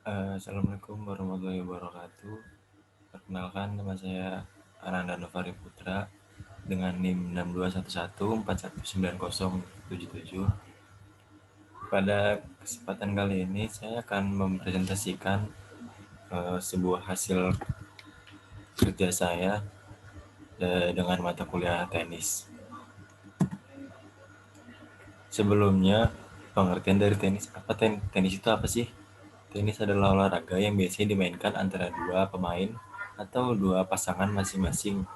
Assalamualaikum warahmatullahi wabarakatuh. Perkenalkan, nama saya Ananda Novari Putra dengan NIM 6211419077. Pada kesempatan kali ini saya akan mempresentasikan sebuah hasil kerja saya dengan mata kuliah tenis. Sebelumnya, pengertian dari tenis. Tenis itu apa sih? Tenis adalah olahraga yang biasanya dimainkan antara dua pemain atau dua pasangan masing-masing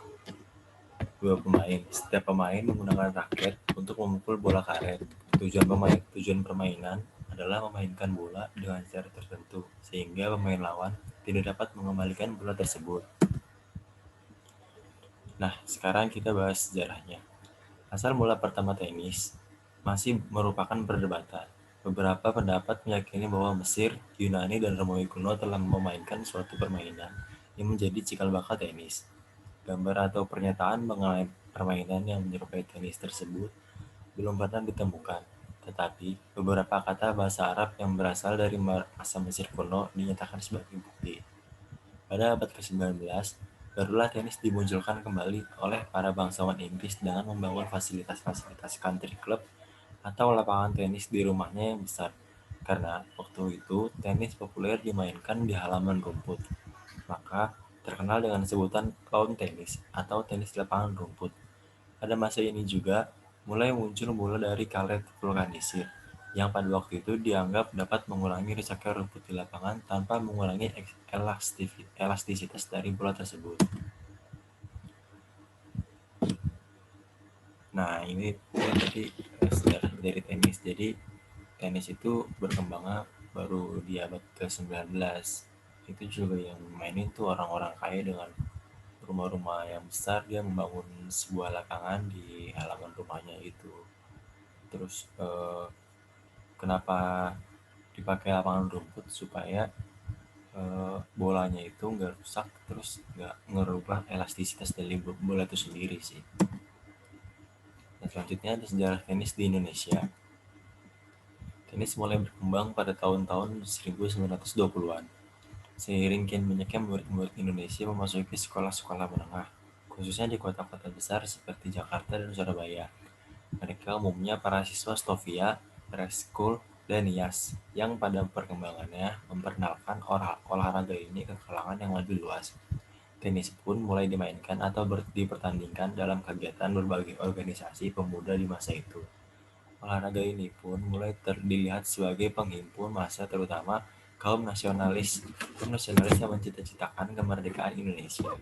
dua pemain. Setiap pemain menggunakan raket untuk memukul bola karet. Tujuan permainan adalah memainkan bola dengan cara tertentu sehingga pemain lawan tidak dapat mengembalikan bola tersebut. Nah, sekarang kita bahas sejarahnya. Asal mula pertama tenis masih merupakan perdebatan. Beberapa pendapat meyakini bahwa Mesir, Yunani, dan Romawi kuno telah memainkan suatu permainan yang menjadi cikal bakal tenis. Gambar atau pernyataan mengenai permainan yang menyerupai tenis tersebut belum pernah ditemukan, tetapi beberapa kata bahasa Arab yang berasal dari masa Mesir kuno dinyatakan sebagai bukti. Pada abad ke-19, barulah tenis dimunculkan kembali oleh para bangsawan Inggris dengan membangun fasilitas-fasilitas country club atau lapangan tenis di rumahnya yang besar. Karena waktu itu tenis populer dimainkan di halaman rumput, maka terkenal dengan sebutan lawn tenis atau tenis lapangan rumput. Pada masa ini juga mulai muncul bola dari karet vulkanisir yang pada waktu itu dianggap dapat mengurangi rusaknya rumput di lapangan tanpa mengurangi elastisitas dari bola tersebut. Nah, ini tadi sejarah dari tenis. Jadi, tenis itu berkembangnya baru di abad ke-19. Itu juga yang mainin tuh orang-orang kaya dengan rumah-rumah yang besar, dia membangun sebuah lapangan di halaman rumahnya itu. Terus kenapa dipakai lapangan rumput supaya bolanya itu nggak rusak, terus nggak ngerubah elastisitas dari bola itu sendiri sih. Nah, selanjutnya ada sejarah tenis di Indonesia. Tenis mulai berkembang pada tahun-tahun 1920-an. Seiring kian banyaknya murid-murid Indonesia memasuki sekolah-sekolah menengah, khususnya di kota-kota besar seperti Jakarta dan Surabaya. Mereka umumnya para siswa Stovia, Press School, dan IAS yang pada perkembangannya memperkenalkan olahraga ini ke kalangan yang lebih luas. Tenis pun mulai dimainkan atau dipertandingkan dalam kegiatan berbagai organisasi pemuda di masa itu. Olahraga ini pun mulai dilihat sebagai penghimpun massa terutama kaum nasionalis yang mencita-citakan kemerdekaan Indonesia.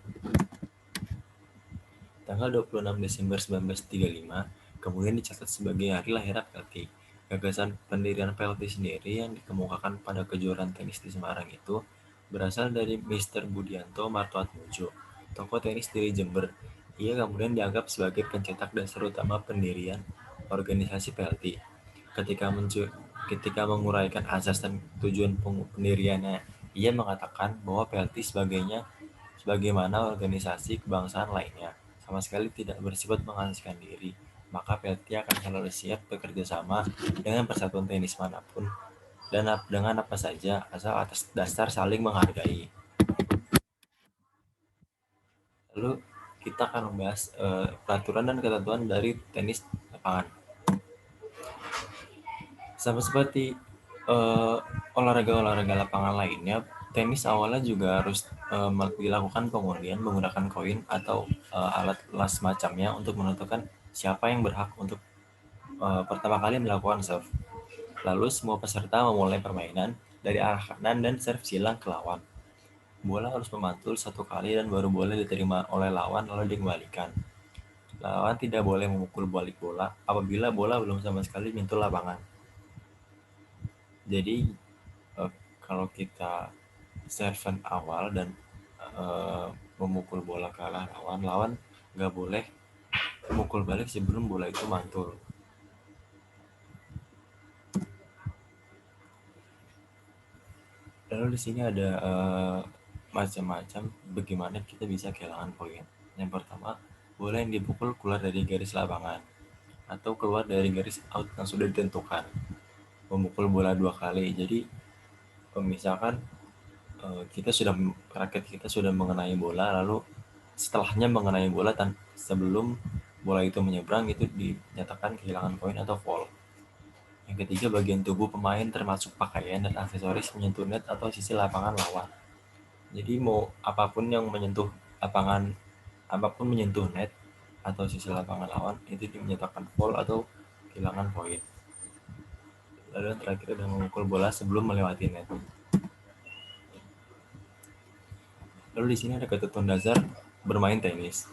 Tanggal 26 Desember 1935 kemudian dicatat sebagai hari lahir PLT. Gagasan pendirian PLT sendiri yang dikemukakan pada kejuaraan tenis di Semarang itu berasal dari Mr. Budianto Martoatmojo, tokoh tenis dari Jember. Ia kemudian dianggap sebagai pencetak dasar utama pendirian organisasi PLT. Ketika menguraikan asas dan tujuan pendiriannya, ia mengatakan bahwa PLT sebagaimana organisasi kebangsaan lainnya sama sekali tidak bersifat mengasingkan diri, maka PLT akan selalu siap bekerja sama dengan persatuan tenis manapun dan dengan apa saja asal atas dasar saling menghargai. Lalu kita akan membahas peraturan dan ketentuan dari tenis lapangan. Sama seperti olahraga-olahraga lapangan lainnya, tenis awalnya juga harus dilakukan pengundian menggunakan koin atau alat las semacamnya untuk menentukan siapa yang berhak untuk pertama kali melakukan serve. Lalu semua peserta memulai permainan dari arah kanan dan serve silang ke lawan. Bola harus memantul satu kali dan baru boleh diterima oleh lawan lalu dikembalikan. Lawan tidak boleh memukul balik bola apabila bola belum sama sekali menyentuh lapangan. Jadi kalau kita serve awal dan memukul bola ke arah lawan nggak boleh memukul balik sebelum bola itu mantul. Lalu di sini ada macam-macam bagaimana kita bisa kehilangan poin. Yang pertama, bola yang dipukul keluar dari garis lapangan atau keluar dari garis out yang sudah ditentukan. Memukul bola dua kali, jadi Misalkan raket kita sudah mengenai bola, lalu setelahnya mengenai bola sebelum bola itu menyeberang, itu dinyatakan kehilangan poin atau foul. Yang ketiga, bagian tubuh pemain termasuk pakaian dan aksesoris menyentuh net atau sisi lapangan lawan. Jadi mau apapun yang menyentuh lapangan, apapun menyentuh net atau sisi lapangan lawan, itu dinyatakan foul atau kehilangan poin. Lalu yang terakhir adalah memukul bola sebelum melewati net. Lalu di sini ada ketentuan dasar bermain tenis.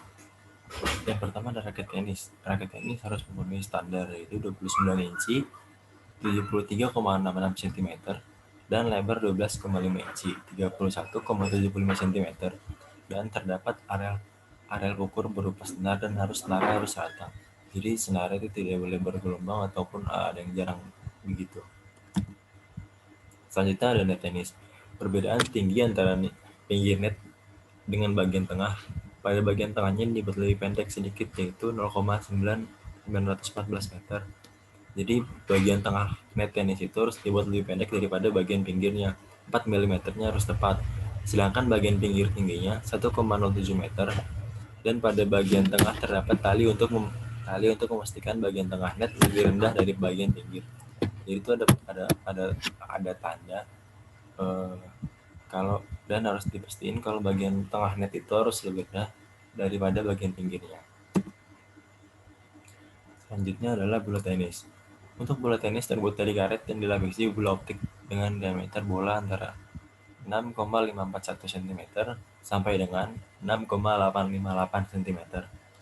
Yang pertama ada raket tenis. Raket tenis harus memenuhi standar, yaitu 29 inci, 73,66 cm, dan lebar 12,5 inci, 31,75 cm, dan terdapat areal ukur berupa senar dan senarnya harus rata. Jadi senar itu tidak boleh bergelombang ataupun ada yang jarang begitu. Selanjutnya ada net tenis. Perbedaan tinggi antara pinggir net dengan bagian tengah. Pada bagian tengahnya dibuat lebih pendek sedikit, yaitu 0,914 meter. Jadi bagian tengah net tenis itu harus dibuat lebih pendek daripada bagian pinggirnya. 4 mm-nya harus tepat. Sedangkan bagian pinggir tingginya 1,07 meter, dan pada bagian tengah terdapat tali untuk memastikan bagian tengah net lebih rendah dari bagian pinggir. Jadi itu ada tanda kalau dan harus dipastiin kalau bagian tengah net itu harus lebih rendah daripada bagian pinggirnya. Selanjutnya adalah bola tenis. Untuk bola tenis terbuat dari karet dan dilapisi bola optik dengan diameter bola antara 6,541 cm sampai dengan 6,858 cm.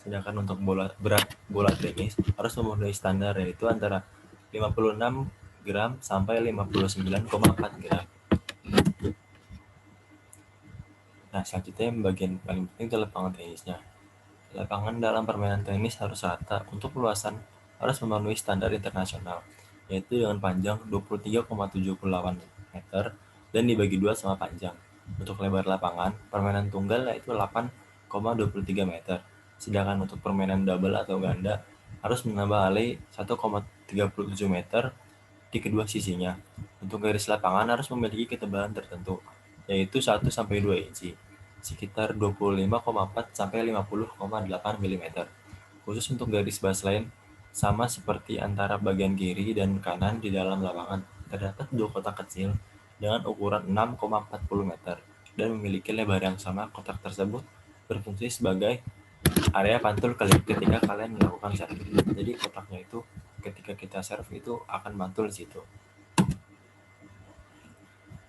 Sedangkan untuk berat bola tenis harus memenuhi standar, yaitu antara 56 gram sampai 59,4 gram. Nah, selanjutnya bagian paling penting adalah lapangan tenisnya. Lapangan dalam permainan tenis harus rata. Untuk luasan harus memenuhi standar internasional, yaitu dengan panjang 23,78 meter dan dibagi dua sama panjang. Untuk lebar lapangan, permainan tunggal yaitu 8,23 meter. Sedangkan untuk permainan double atau ganda harus menambah alih 1,37 meter di kedua sisinya. Untuk garis lapangan harus memiliki ketebalan tertentu, yaitu 1-2 inci, sekitar 25,4 sampai 50,8 mm. Khusus untuk garis baseline, sama seperti antara bagian kiri dan kanan di dalam lapangan, terdapat dua kotak kecil dengan ukuran 6,40 meter dan memiliki lebar yang sama. Kotak tersebut berfungsi sebagai area pantul ketika kalian melakukan serve. Jadi kotaknya itu ketika kita serve itu akan mantul di situ.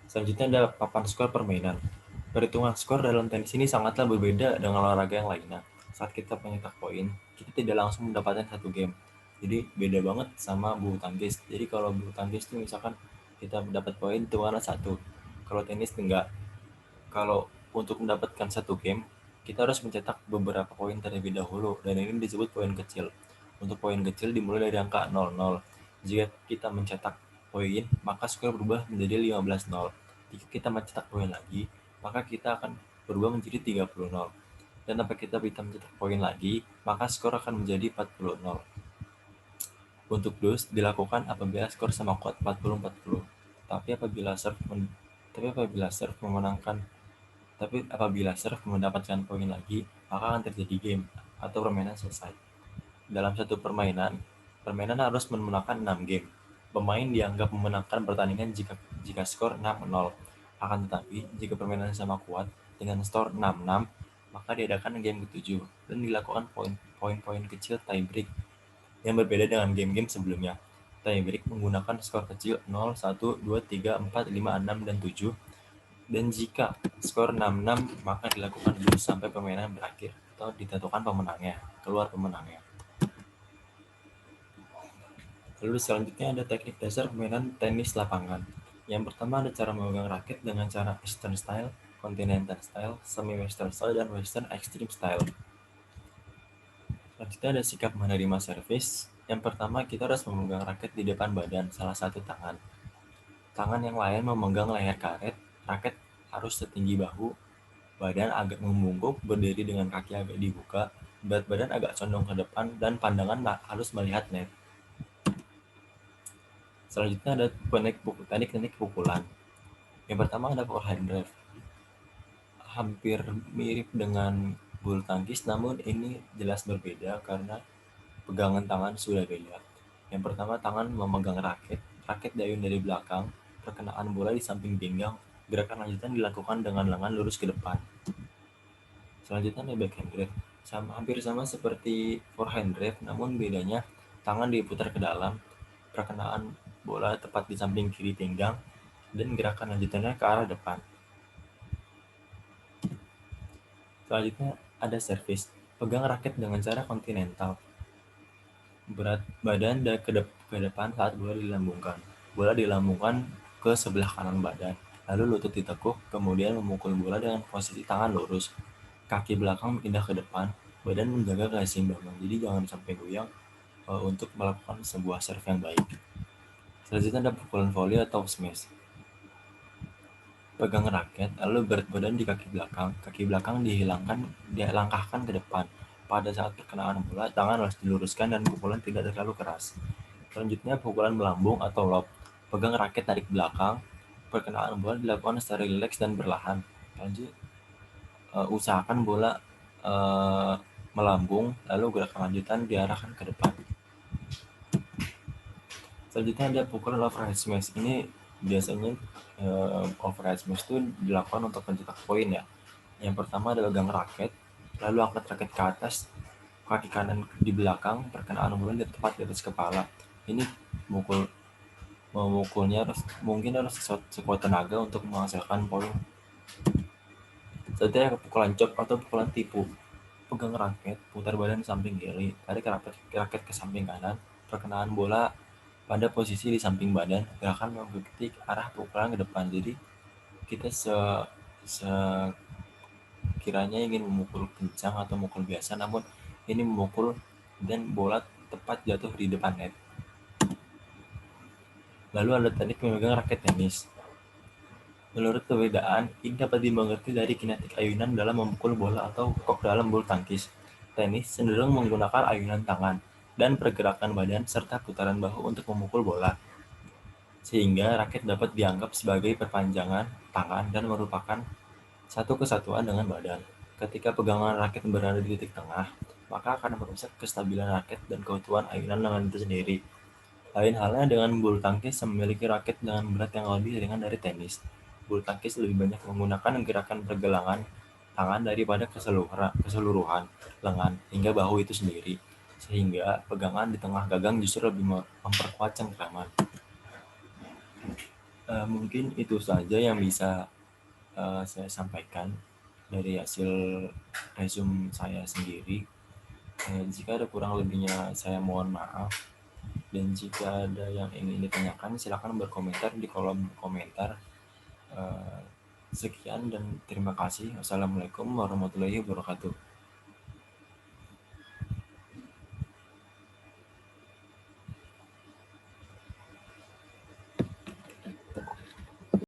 Selanjutnya ada papan skor permainan. Perhitungan skor dalam tenis ini sangatlah berbeda dengan olahraga yang lainnya. Saat kita mencetak poin, kita tidak langsung mendapatkan satu game. Jadi beda banget sama bulu tangkis. Jadi kalau bulu tangkis itu misalkan kita mendapat poin itu warna 1. Kalau tenis enggak. Kalau untuk mendapatkan satu game, kita harus mencetak beberapa poin terlebih dahulu, dan ini disebut poin kecil. Untuk poin kecil dimulai dari angka 00. Jika kita mencetak poin, maka skor berubah menjadi 15-0. Jika kita mencetak poin lagi, maka kita akan berubah menjadi 30-0. Dan apabila kita bisa mencetak poin lagi, maka skor akan menjadi 40-0. Untuk dose dilakukan apabila skor sama kuat 40-40. Tapi apabila serve mendapatkan poin lagi, maka akan terjadi game atau permainan selesai. Dalam satu permainan harus memenangkan 6 game. Pemain dianggap memenangkan pertandingan jika skor 6-0. Akan tetapi, jika permainan sama kuat dengan skor 6-6, maka diadakan game ke-7 dan dilakukan poin-poin kecil tiebreak yang berbeda dengan game-game sebelumnya. Tiebreak menggunakan skor kecil 0, 1, 2, 3, 4, 5, 6, dan 7. Dan jika skor 6-6, maka dilakukan dulu sampai permainan berakhir atau ditentukan keluar pemenangnya. Lalu selanjutnya ada teknik dasar permainan tenis lapangan. Yang pertama ada cara memegang raket dengan cara Eastern Style, Continental Style, Semi-Western Style, dan Western Extreme Style. Selanjutnya ada sikap menerima servis. Yang pertama kita harus memegang raket di depan badan salah satu tangan. Tangan yang lain memegang leher raket harus setinggi bahu, badan agak membungkuk, berdiri dengan kaki agak dibuka, berat badan agak condong ke depan, dan pandangan harus melihat net. Selanjutnya ada teknik pukulan. Yang pertama ada forehand drive, hampir mirip dengan bulu tangkis, namun ini jelas berbeda karena pegangan tangan sudah beda. Yang pertama, tangan memegang raket, raket diayun dari belakang, perkenaan bola di samping pinggang, gerakan lanjutan dilakukan dengan lengan lurus ke depan. Selanjutnya ada backhand drive, hampir sama seperti forehand drive, namun bedanya tangan diputar ke dalam, perkenaan bola tepat di samping kiri pinggang, dan gerakan lanjutannya ke arah depan. Selanjutnya ada service, pegang raket dengan cara kontinental, berat badan dan ke depan saat bola dilambungkan. Bola dilambungkan ke sebelah kanan badan, lalu lutut ditekuk, kemudian memukul bola dengan posisi tangan lurus. Kaki belakang pindah ke depan, badan menjaga keseimbangan, jadi jangan sampai goyang untuk melakukan sebuah serve yang baik. Selanjutnya ada pukulan volley atau smash. Pegang raket, lalu berat badan di kaki belakang dilangkahkan ke depan. Pada saat perkenaan bola, tangan harus diluruskan dan pukulan tidak terlalu keras. Selanjutnya pukulan melambung atau lob. Pegang raket tarik belakang, perkenaan bola dilakukan secara rileks dan berlahan. Lanjut, usahakan bola uh, melambung, lalu gerakan lanjutan diarahkan ke depan. Selanjutnya ada pukulan overhead smash. Ini biasanya overhead smash itu dilakukan untuk mencetak poin ya. Yang pertama adalah pegang raket, lalu angkat raket ke atas, kaki kanan di belakang, perkenaan bola tepat di atas kepala. Ini memukulnya mungkin harus sekuat tenaga untuk menghasilkan poin. Selanjutnya pukulan chop atau pukulan tipu. Pegang raket, putar badan samping kiri, tarik raket ke samping kanan, perkenaan bola pada posisi di samping badan, gerakan mengikuti arah pukulan ke depan. Jadi kita sekiranya ingin memukul kencang atau memukul biasa, namun ini memukul dan bola tepat jatuh di depan net. Lalu ada teknik memegang raket tenis. Menurut perbedaan, ini dapat dimengerti dari kinetik ayunan dalam memukul bola atau kok dalam bulu tangkis. Tenis cenderung menggunakan ayunan tangan dan pergerakan badan serta putaran bahu untuk memukul bola, sehingga raket dapat dianggap sebagai perpanjangan tangan dan merupakan satu kesatuan dengan badan. Ketika pegangan raket berada di titik tengah, maka akan merusak kestabilan raket dan keutuhan ayunan lengan itu sendiri. Lain halnya dengan bulu tangkis yang memiliki raket dengan berat yang lebih ringan dari tenis. Bulu tangkis lebih banyak menggunakan gerakan pergelangan tangan daripada keseluruhan lengan hingga bahu itu sendiri. Sehingga pegangan di tengah gagang justru lebih memperkuat cengkraman. Mungkin itu saja yang bisa saya sampaikan dari hasil resume saya sendiri. Jika ada kurang lebihnya saya mohon maaf, dan jika ada yang ingin ditanyakan silakan berkomentar di kolom komentar. Sekian dan terima kasih. Wassalamualaikum warahmatullahi wabarakatuh.